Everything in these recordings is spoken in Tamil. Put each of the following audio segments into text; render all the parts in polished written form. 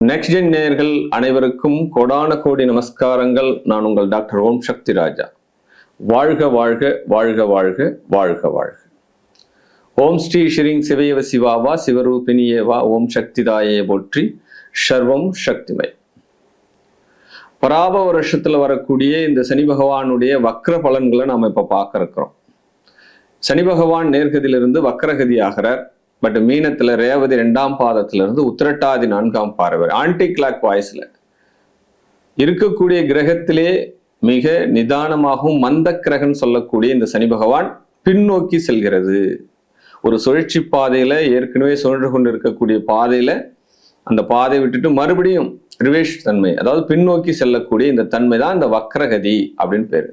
நெக்ஸ்ட் ஜென் நேயர்கள் அனைவருக்கும் கோடான கோடி நமஸ்காரங்கள். நான் உங்கள் டாக்டர் ஓம் சக்தி ராஜா. வாழ்க வாழ்க வாழ்க வாழ்க வாழ்க வாழ்க. ஓம் ஸ்ரீ ஸ்ரீங் சிவயவ சிவாவா சிவரூபிணியேவா ஓம் சக்திதாயே போற்றி. சர்வம் சக்திமய். பராப வருஷத்துல வரக்கூடிய இந்த சனி பகவானுடைய வக்ர பலன்களை நாம இப்ப பார்க்க இருக்கிறோம். சனி பகவான் நேர்கதியிலிருந்து வக்ரகதி ஆகிறார். பட் மீனத்துல ரேவதி 2ஆம் பாதத்திலிருந்து உத்திரட்டாதி 4ஆம் பார்வை ஆன்டி கிளாக் வாய்ஸ்ல இருக்கக்கூடிய கிரகத்திலே மிக நிதானமாகவும் மந்த கிரகம் சொல்லக்கூடிய இந்த சனி பகவான் பின்னோக்கி செல்கிறது. ஒரு சுழற்சி பாதையில ஏற்கனவே சுழன்று கொண்டு இருக்கக்கூடிய பாதையில அந்த பாதையை விட்டுட்டு மறுபடியும் ரிவேஷ் தன்மை, அதாவது பின்னோக்கி செல்லக்கூடிய இந்த தன்மை தான் இந்த வக்ரகதி அப்படின்னு பேரு.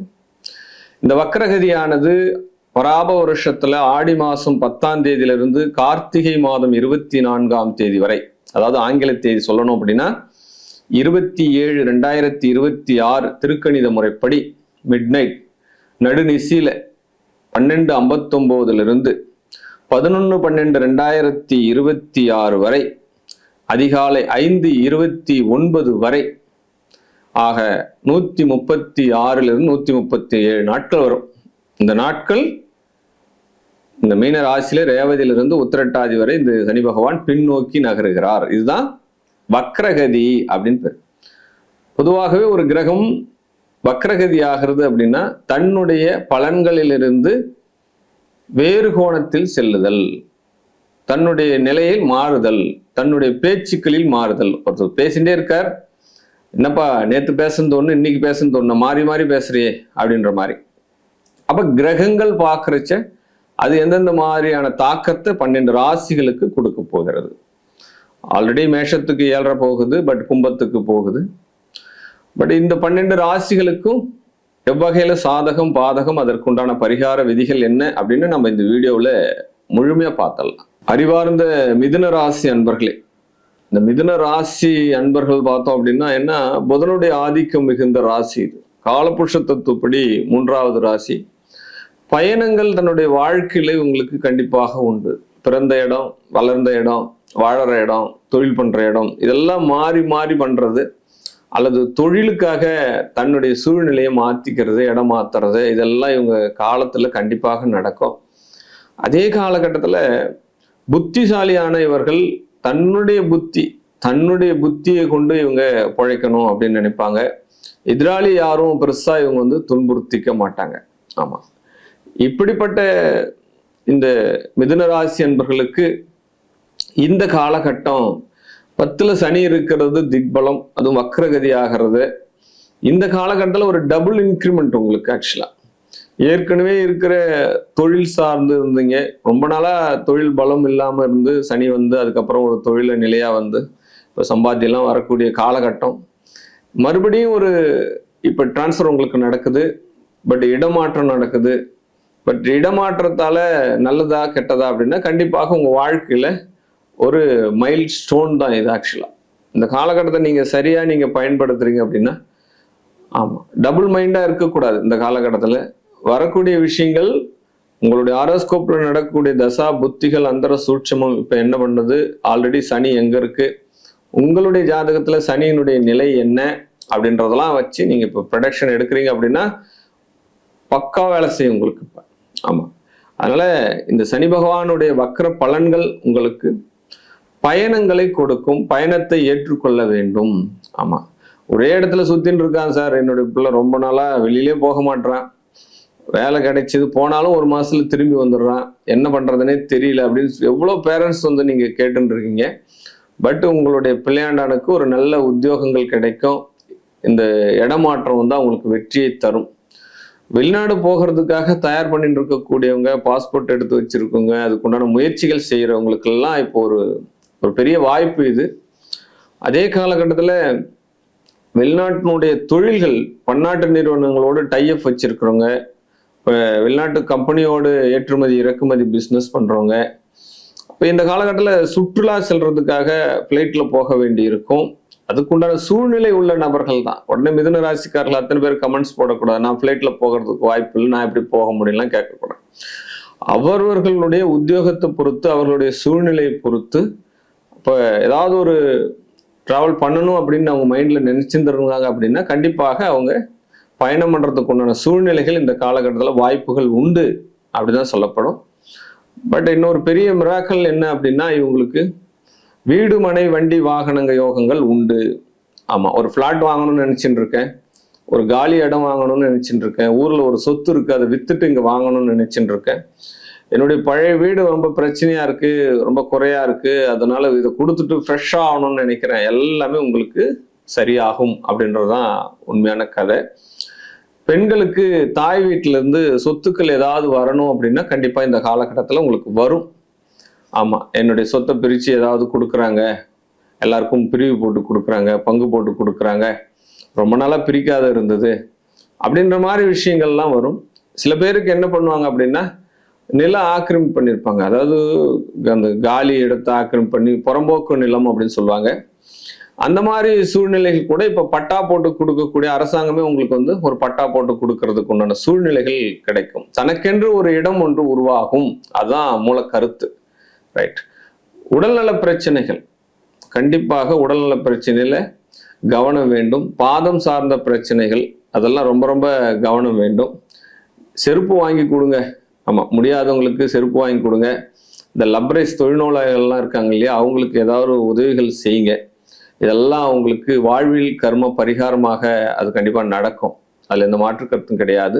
இந்த வக்ரகதியானது பராப வருஷத்துல ஆடி மாசம் 10ஆம் தேதியிலிருந்து கார்த்திகை மாதம் 24ஆம் தேதி வரை, அதாவது ஆங்கில தேதி சொல்லணும் அப்படின்னா 27/2026 திருக்கணித முறைப்படி மிட்நைட் நடுநிசியில 12:59 11/12/2026 வரை அதிகாலை 5:29 வரை ஆக 136 137 நாட்கள் வரும். இந்த நாட்கள் இந்த மீன ராசியில ரேவதியிலிருந்து உத்திரட்டாதி வரை இந்த சனி பகவான் பின்னோக்கி நகருகிறார். இதுதான் வக்ரகதி அப்படின்னு பேர். பொதுவாகவே ஒரு கிரகம் வக்ரகதி ஆகிறது அப்படின்னா தன்னுடைய பலன்களிலிருந்து வேறு கோணத்தில் செல்லுதல், தன்னுடைய நிலையில் மாறுதல், தன்னுடைய பேச்சுக்களில் மாறுதல். ஒருத்தர் பேசிட்டே இருக்கார், என்னப்பா நேத்து பேசுனது ஒண்ணு இன்னைக்கு பேசுனது ஒண்ணு மாறி மாறி பேசுறியே அப்படின்ற மாதிரி. அப்ப கிரகங்கள் பார்க்கறச்ச அது எந்தெந்த மாதிரியான தாக்கத்தை 12 ராசிகளுக்கு கொடுக்க போகிறது. ஆல்ரெடி மேஷத்துக்கு 7.5 போகுது, பட் கும்பத்துக்கு போகுது. பட் இந்த 12 ராசிகளுக்கும் எவ்வகையில சாதகம் பாதகம், அதற்குண்டான பரிகார விதிகள் என்ன அப்படின்னு நம்ம இந்த வீடியோவில் முழுமையா பார்த்தலாம். அறிவார்ந்த மிதுன ராசி அன்பர்களே, இந்த மிதுன ராசி அன்பர்கள் பார்த்தோம் அப்படின்னா என்ன, புதனுடைய ஆதிக்கம் மிகுந்த ராசி இது. காலபுருஷ தத்துவப்படி 3வது ராசி. பயணங்கள் தன்னுடைய வாழ்க்கையில உங்களுக்கு கண்டிப்பாக உண்டு. பிறந்த இடம், வளர்ந்த இடம், வாழற இடம், தொழில் பண்ற இடம், இதெல்லாம் மாறி மாறி பண்றது, அல்லது தொழிலுக்காக தன்னுடைய சூழ்நிலையை மாத்திக்கிறது, இடம் மாத்துறது, இதெல்லாம் இவங்க காலத்துல கண்டிப்பாக நடக்கும். அதே காலகட்டத்துல புத்திசாலியான இவர்கள் தன்னுடைய புத்தியை கொண்டு இவங்க பிழைக்கணும் அப்படின்னு நினைப்பாங்க. எதிராளி யாரும் பெருசா இவங்க துன்புறுத்திக்க மாட்டாங்க. ஆமா, இப்படிப்பட்ட இந்த மிதுன ராசி அன்பர்களுக்கு இந்த காலகட்டம் 10ல் சனி இருக்கிறது திக்பலம், அதுவும் வக்ரகதி ஆகிறது. இந்த காலகட்டத்தில் ஒரு டபுள் இன்க்ரிமெண்ட் உங்களுக்கு. ஆக்சுவலா ஏற்கனவே இருக்கிற தொழில் சார்ந்து இருந்தீங்க, ரொம்ப நாளா தொழில் பலம் இல்லாம இருந்து சனி அதுக்கப்புறம் ஒரு தொழில நிலையா இப்போ சம்பாத்தியெல்லாம் வரக்கூடிய காலகட்டம். மறுபடியும் ஒரு இப்போ டிரான்ஸ்ஃபர் உங்களுக்கு நடக்குது, பட் இடமாற்றம் நடக்குது. பட் இடமாற்றத்தால நல்லதா கெட்டதா அப்படின்னா கண்டிப்பாக உங்க வாழ்க்கையில ஒரு மைல் ஸ்டோன் தான் இது. ஆக்சுவலா இந்த காலகட்டத்தை நீங்க சரியா நீங்க பயன்படுத்துறீங்க அப்படின்னா, ஆமா, டபுள் மைண்டா இருக்கக்கூடாது. இந்த காலகட்டத்துல வரக்கூடிய விஷயங்கள் உங்களுடைய ஆரோஸ்கோப்ல நடக்கக்கூடிய தசா புத்திகள் அந்தர சூட்சமம் இப்ப என்ன பண்ணுது, ஆல்ரெடி சனி எங்க இருக்கு, உங்களுடைய ஜாதகத்துல சனியினுடைய நிலை என்ன அப்படின்றதெல்லாம் வச்சு நீங்க இப்போ ப்ரொடக்ஷன் எடுக்கிறீங்க அப்படின்னா பக்கா வேலை செய்யும் உங்களுக்கு இப்ப. ஆமா, அதனால இந்த சனி பகவானுடைய வக்ர பலன்கள் உங்களுக்கு பயணங்களை கொடுக்கும். பயணத்தை ஏற்றுக்கொள்ள வேண்டும். ஆமா, ஒரே இடத்துல சுத்தின்னு இருக்கான் சார், என்னுடைய பிள்ளை ரொம்ப நாளா வெளியிலே போக மாட்டான், வேலை கிடைச்சது போனாலும் 1 மாசத்துல திரும்பி வந்துடுறான், என்ன பண்றதுன்னே தெரியல அப்படின்னு எவ்வளவு பேரண்ட்ஸ் நீங்க கேட்டுன்னு இருக்கீங்க. பட் உங்களுடைய பிள்ளையாண்டானுக்கு ஒரு நல்ல உத்தியோகங்கள் கிடைக்கும். இந்த இடமாற்றம் தான் உங்களுக்கு வெற்றியை தரும். வெளிநாடு போகிறதுக்காக தயார் பண்ணிட்டு இருக்கக்கூடியவங்க, பாஸ்போர்ட் எடுத்து வச்சிருக்கவங்க, அதுக்குண்டான முயற்சிகள் செய்யறவங்களுக்கு எல்லாம் இப்போ ஒரு பெரிய வாய்ப்பு இது. அதே காலகட்டத்தில் வெளிநாட்டினுடைய தொழில்கள், பன்னாட்டு நிறுவனங்களோடு டைஅப் வச்சிருக்கிறவங்க, இப்போ வெளிநாட்டு கம்பெனியோடு ஏற்றுமதி இறக்குமதி பிஸ்னஸ் பண்றவங்க, இப்போ இந்த காலகட்டத்தில் சுற்றுலா செல்றதுக்காக ஃப்ளைட்ல போக வேண்டி இருக்கும். அதுக்குண்டான சூழ்நிலை உள்ள நபர்கள் தான். உடனே மிதுன ராசிக்காரர்கள் அத்தனை பேர் கமெண்ட்ஸ் போடக்கூடாது, நான் ஃப்ளைட்ல போகிறதுக்கு வாய்ப்பு இல்லை, நான் எப்படி போக முடியலாம் கேட்கக்கூடாது. அவர்களுடைய உத்தியோகத்தை பொறுத்து, அவர்களுடைய சூழ்நிலையை பொறுத்து இப்போ ஏதாவது ஒரு ட்ராவல் பண்ணணும் அப்படின்னு அவங்க மைண்டில் நினைச்சிருந்துருந்தாங்க அப்படின்னா கண்டிப்பாக அவங்க பயணம் பண்ணுறதுக்கு உண்டான சூழ்நிலைகள் இந்த காலகட்டத்தில் வாய்ப்புகள் உண்டு அப்படிதான் சொல்லப்படும். பட் இன்னொரு பெரிய மிராக்கள் என்ன அப்படின்னா இவங்களுக்கு வீடு மனை வண்டி வாகனங்க யோகங்கள் உண்டு. ஆமாம், ஒரு ஃப்ளாட் வாங்கணும்னு நினச்சிட்டு இருக்கேன், ஒரு காலி இடம் வாங்கணும்னு நினச்சிட்டு இருக்கேன், ஊரில் ஒரு சொத்து இருக்குது அதை விற்றுட்டு இங்கே வாங்கணும்னு நினச்சிட்டு இருக்கேன், என்னுடைய பழைய வீடு ரொம்ப பிரச்சனையாக இருக்குது, ரொம்ப குறையாக இருக்குது, அதனால் இதை கொடுத்துட்டு ஃப்ரெஷ்ஷாக ஆகணும்னு நினைக்கிறேன், எல்லாமே உங்களுக்கு சரியாகும் அப்படின்றது தான் உண்மையான கதை. பெண்களுக்கு தாய் வீட்டிலேருந்து சொத்துக்கள் ஏதாவது வரணும் அப்படின்னா கண்டிப்பாக இந்த காலகட்டத்தில் உங்களுக்கு வரும். ஆமாம், என்னுடைய சொத்தை பிரித்து ஏதாவது கொடுக்குறாங்க, எல்லாருக்கும் பிரிவு போட்டு கொடுக்குறாங்க, பங்கு போட்டு கொடுக்குறாங்க, ரொம்ப நாளாக பிரிக்காத இருந்தது அப்படின்ற மாதிரி விஷயங்கள்லாம் வரும். சில பேருக்கு என்ன பண்ணுவாங்க அப்படின்னா நில ஆக்கிரமிப்பு பண்ணியிருப்பாங்க, அதாவது அந்த காலி இடத்தை ஆக்கிரமிப்பு பண்ணி புறம்போக்கு நிலம் அப்படின்னு சொல்லுவாங்க. அந்த மாதிரி சூழ்நிலைகள் கூட இப்போ பட்டா போட்டு கொடுக்கக்கூடிய அரசாங்கமே உங்களுக்கு ஒரு பட்டா போட்டு கொடுக்கறதுக்கு உண்டான சூழ்நிலைகள் கிடைக்கும். தனக்கென்று ஒரு இடம் ஒன்று உருவாகும், அதுதான் மூல கருத்து. ரைட். உடல்நல பிரச்சனைகள், கண்டிப்பாக உடல்நல பிரச்சனையில கவனம் வேண்டும். பாதம் சார்ந்த பிரச்சனைகள் அதெல்லாம் ரொம்ப ரொம்ப கவனம் வேண்டும். செருப்பு வாங்கி கொடுங்க, ஆமாம், முடியாதவங்களுக்கு செருப்பு வாங்கி கொடுங்க. இந்த லப்ரைஸ் தொழில்நோயாளர்கள்லாம் இருக்காங்க இல்லையா, அவங்களுக்கு ஏதாவது உதவிகள் செய்யுங்க. இதெல்லாம் அவங்களுக்கு வாழ்வில் கர்ம பரிகாரமாக அது கண்டிப்பாக நடக்கும், அதில் எந்த மாற்று கருத்தும் கிடையாது.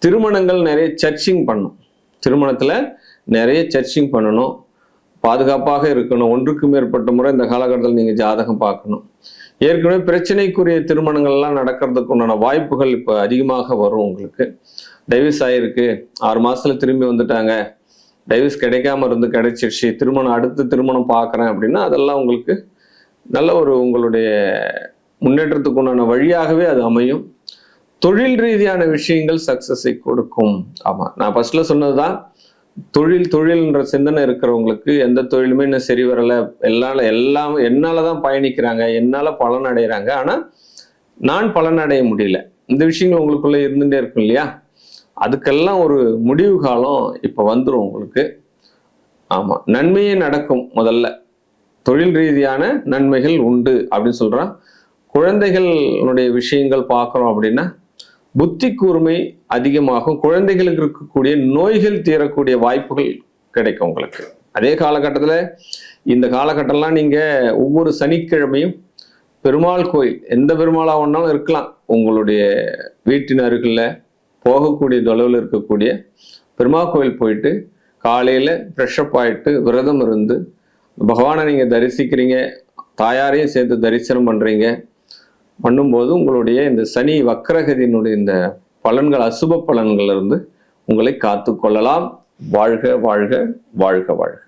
திருமணங்கள் நிறைய சர்ச்சிங் பண்ணணும், திருமணத்தில் நிறைய சர்ச்சிங் பண்ணணும், பாதுகாப்பாக இருக்கணும். ஒன்றுக்கு மேற்பட்ட முறை இந்த காலகட்டத்தில் நீங்கள் ஜாதகம் பார்க்கணும். ஏற்கனவே பிரச்சனைக்குரிய திருமணங்கள்லாம் நடக்கிறதுக்கு உண்டான வாய்ப்புகள் இப்போ அதிகமாக வரும். உங்களுக்கு டைவர்ஸ் ஆகிருக்கு, 6 மாதத்தில் திரும்பி வந்துட்டாங்க, டைவர்ஸ் கிடைக்காம இருந்து கிடைச்சிருச்சு, அடுத்த திருமணம் பார்க்குறேன் அப்படின்னா அதெல்லாம் உங்களுக்கு நல்ல உங்களுடைய முன்னேற்றத்துக்கு உண்டான வழியாகவே அது அமையும். தொழில் ரீதியான விஷயங்கள் சக்சஸை கொடுக்கும். ஆமாம், நான் ஃபர்ஸ்ட்ல சொன்னதுதான், தொழில்ன்ற சிந்தனை இருக்கிறவங்களுக்கு எந்த தொழிலுமே இன்னும் சரி வரலை, எல்லாம் என்னால் தான் பயணிக்கிறாங்க, என்னால் பலன் அடைகிறாங்க, ஆனால் நான் பலன் அடைய முடியல, இந்த விஷயங்கள் உங்களுக்குள்ளே இருந்துகிட்டே இருக்கும் இல்லையா, அதுக்கெல்லாம் ஒரு முடிவு காலம் இப்போ வந்துடும் உங்களுக்கு. ஆமாம், நன்மையே நடக்கும். முதல்ல தொழில் ரீதியான நன்மைகள் உண்டு அப்படின்னு சொல்கிறான். குழந்தைகளுடைய விஷயங்கள் பார்க்குறோம் அப்படின்னா புத்தி கூர்மை அதிகமாகும். குழந்தைகளுக்கு இருக்கக்கூடிய நோய்கள் தீரக்கூடிய வாய்ப்புகள் கிடைக்கும் உங்களுக்கு. அதே காலகட்டத்தில் இந்த காலகட்டம்லாம் நீங்கள் ஒவ்வொரு சனிக்கிழமையும் பெருமாள் கோயில், எந்த பெருமாளாக ஒன்றாலும் இருக்கலாம், உங்களுடைய வீட்டின் அருகில் போகக்கூடிய தொலைவில் இருக்கக்கூடிய பெருமாள் கோயில் போயிட்டு காலையில் ஃப்ரெஷ்அப் ஆகிட்டு விரதம் இருந்து பகவானை நீங்கள் தரிசிக்கிறீங்க, தாயாரையும் சேர்த்து தரிசனம் பண்ணும்போது உங்களுடைய இந்த சனி வக்ரகதியினுடைய இந்த பலன்கள், அசுப பலன்கள் இருந்து உங்களை காத்து கொள்ளலாம். வாழ்க வாழ்க வாழ்க வாழ்க.